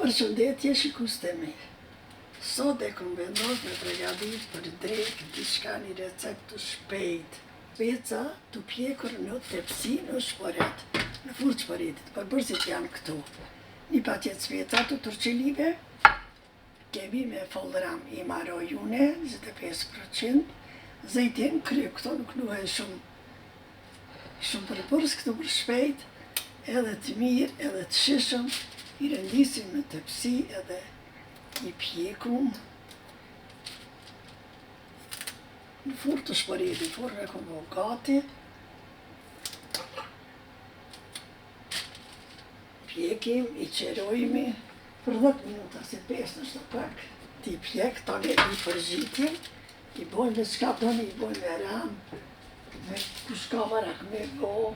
Përshëndetje shikustemi. Sot e kom vendos me përgatit për drejt diçka një recept të shpejt. Speca të pjekur në tepsi në shporet, në furr shporetit. Perbersit janë këtu. Një paqet speca të tërqelive, kemi me foldram i marojune, 25%, zejtin kryp, këto nuk nuhe shumë përbërs, këtu për shpejt, edhe të mirë, edhe të shijshëm, i rendisim në tepsi edhe i pjekum në furr të shporetit, furr e kom bo gati. Pjekim, i qerojmi për 10 minuta, se 5 nështë pak ti pjek, tane i përgjitim, i bojmë me qka doni, i bojmë me ram, me kushka varak me bo,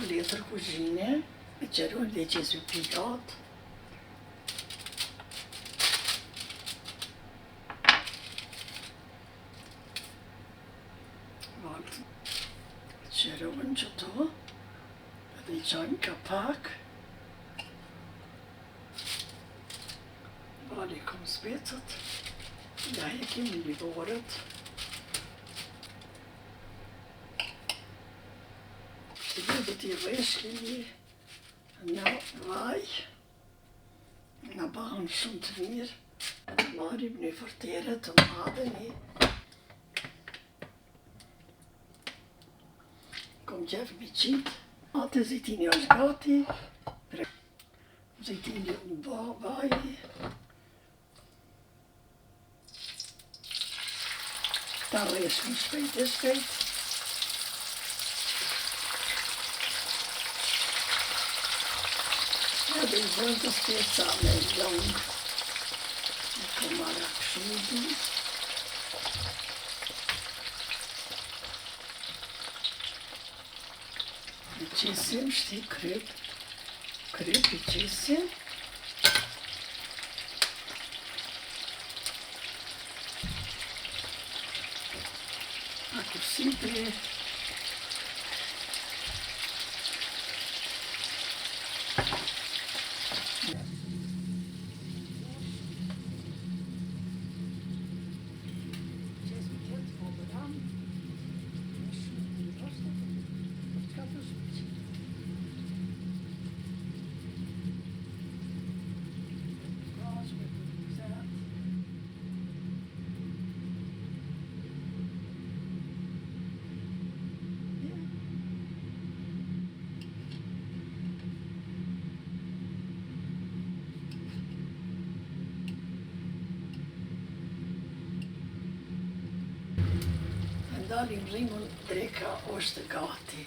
letër kuzhine, me qerojmë dhe qesu pilat. Qerojmë qëto, edhe i qajmë kapak. Bali kom specat, ja hekim livorët. Do t'i rreshkimi në vaj, në bahën shumë të mirë, të marim një fërtere të madhe një. Kom qef mi qitë, atë zëjtini është gati, zëjtini në vaj. Ta rreshkim shpejt e shpejt. Edhe i bëjmë të speca me lëngë, e kom marak shumë. I qesim shti kryp i qesim. Ako simple. Dalim rrimun dreka është gati.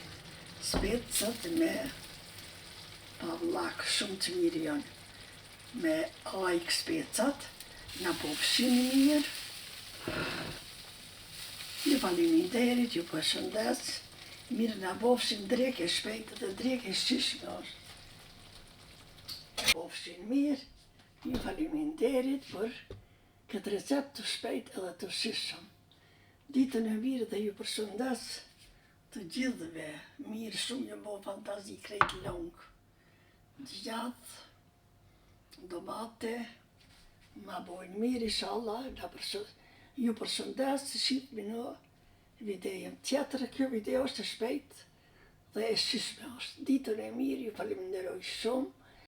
Specat me pavlak shumë të mirë janë. Me ajk specat, në bofshin mirë. Ju faleminderit, ju përshëndes. Mirë në bofshin drek e shpejt dhe drek e shijshme është. Bofshin mirë, ju faleminderit për këtë recept të shpejt edhe të shijshëm. Ditën e mirë dhe ju përshëndes të gjithëve, mirë shumë një bo fantazi krejt longë, gjatë, domate, ma bojnë mirë inshallah, ju përshëndes, shqipmi në videon tjetër, kjo video është e shpejt dhe e shijshme është. Ditën e mirë, ju faleminderoj shumë.